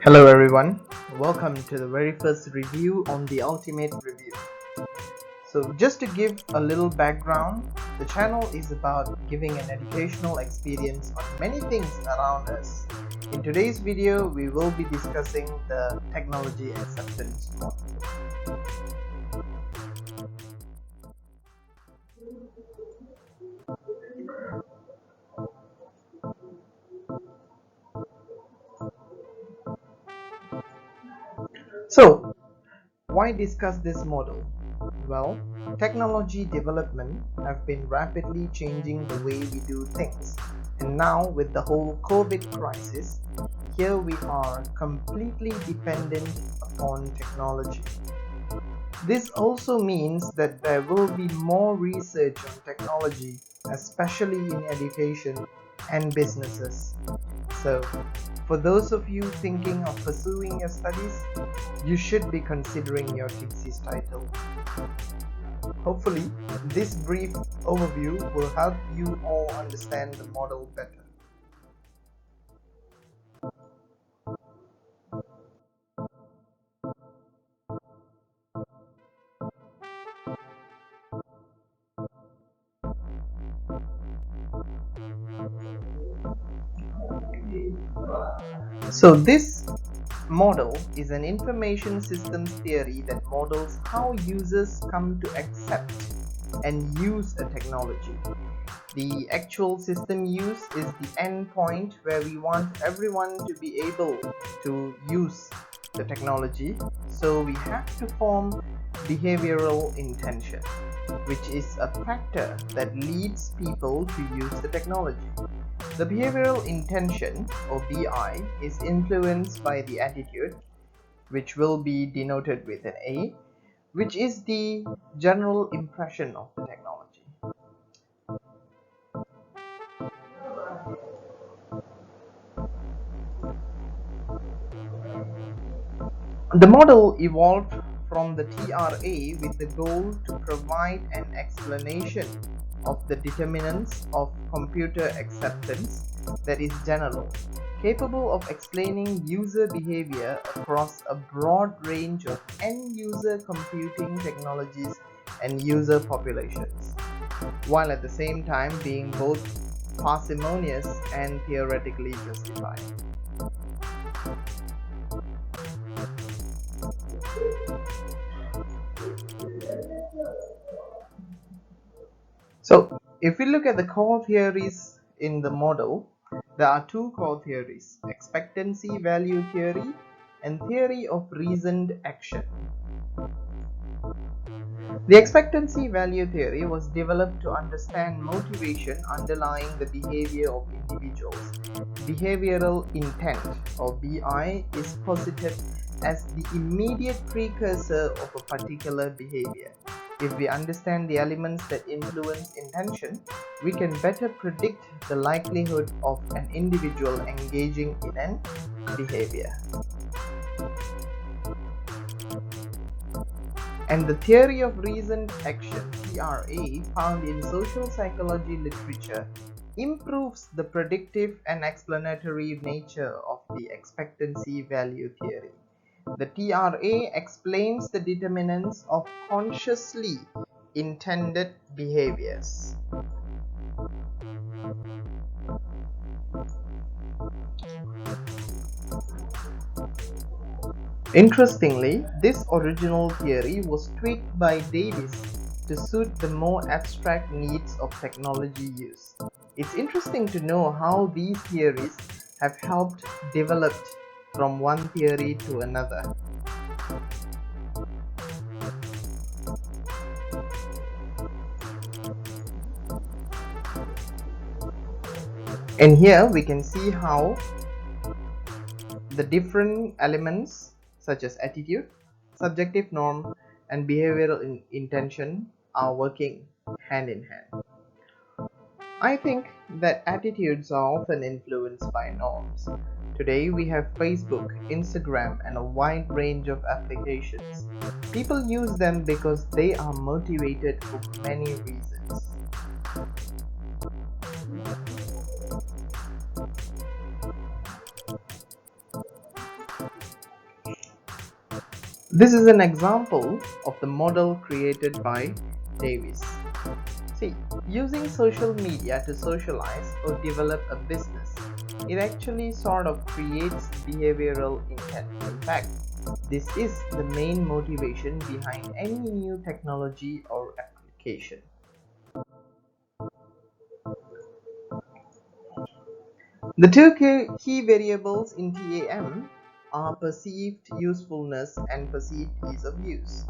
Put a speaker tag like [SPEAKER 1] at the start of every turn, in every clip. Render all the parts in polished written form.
[SPEAKER 1] Hello everyone, welcome to the very first review on the Ultimate Review. So just to give a little background, the channel is about giving an educational experience on many things around us. In today's video, we will be discussing the technology acceptance model. So, why discuss this model? Well, technology development have been rapidly changing the way we do things. And now with the whole COVID crisis, here we are completely dependent upon technology. This also means that there will be more research on technology, especially in education and businesses. So, for those of you thinking of pursuing your studies, you should be considering your thesis title. Hopefully, this brief overview will help you all understand the model better. So this model is an information systems theory that models how users come to accept and use a technology. The actual system use is the end point where we want everyone to be able to use the technology. So we have to form behavioral intention, which is a factor that leads people to use the technology. The behavioral intention, or BI, is influenced by the attitude, which will be denoted with an A, which is the general impression of the technology. The model evolved from the TRA with the goal to provide an explanation of the determinants of computer acceptance that is general, capable of explaining user behavior across a broad range of end-user computing technologies and user populations, while at the same time being both parsimonious and theoretically justified. So, if we look at the core theories in the model, there are two core theories: expectancy value theory and theory of reasoned action. The expectancy value theory was developed to understand motivation underlying the behavior of individuals. Behavioral intent, or BI, is posited as the immediate precursor of a particular behavior. If we understand the elements that influence intention, we can better predict the likelihood of an individual engaging in an behavior. And the theory of reasoned action, TRA, found in social psychology literature, improves the predictive and explanatory nature of the expectancy value theory. The TRA explains the determinants of consciously intended behaviors. Interestingly, this original theory was tweaked by Davis to suit the more abstract needs of technology use. It's interesting to know how these theories have helped develop from one theory to another. And here we can see how the different elements such as attitude, subjective norm, and behavioral intention are working hand in hand. I think that attitudes are often influenced by norms. Today we have Facebook, Instagram, and a wide range of applications. People use them because they are motivated for many reasons. This is an example of the model created by Davis. See, using social media to socialize or develop a business, it actually sort of creates behavioral intent. In fact, this is the main motivation behind any new technology or application. The two key variables in TAM are perceived usefulness and perceived ease of use.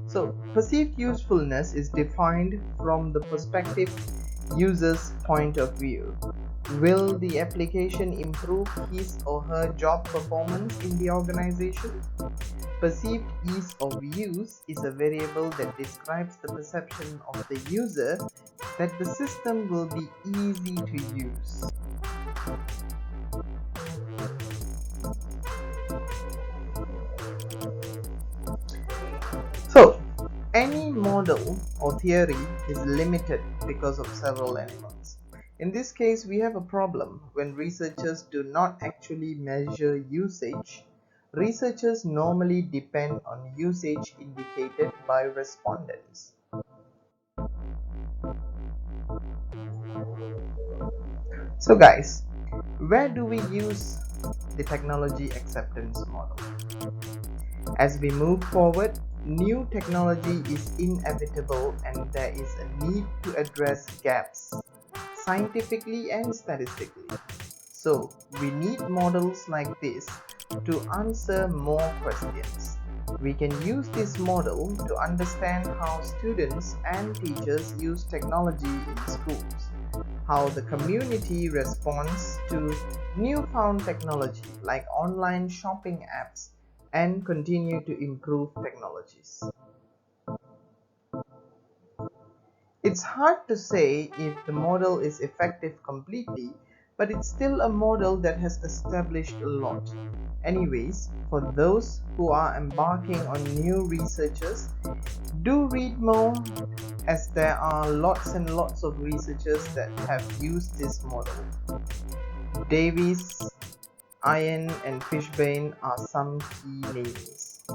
[SPEAKER 1] So, perceived usefulness is defined from the perspective user's point of view. Will the application improve his or her job performance in the organization? Perceived ease of use is a variable that describes the perception of the user that the system will be easy to use. So, any model or theory is limited because of several elements. In this case, we have a problem when researchers do not actually measure usage. Researchers normally depend on usage indicated by respondents. So guys, where do we use the technology acceptance model? As we move forward, new technology is inevitable and there is a need to address gaps scientifically and statistically. So we need models like this to answer more questions. We can use this model to understand how students and teachers use technology in schools, how the community responds to newfound technology like online shopping apps, and continue to improve technologies. It's hard to say if the model is effective completely, but it's still a model that has established a lot. Anyways, for those who are embarking on new researchers, do read more, as there are lots and lots of researchers that have used this model. Davis, Ian, and Fishbane are some key names.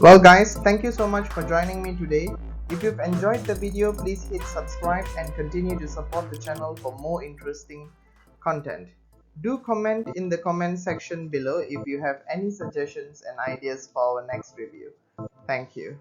[SPEAKER 1] Well guys, thank you so much for joining me today. If you've enjoyed the video, please hit subscribe and continue to support the channel for more interesting content. Do comment in the comment section below if you have any suggestions and ideas for our next review. Thank you.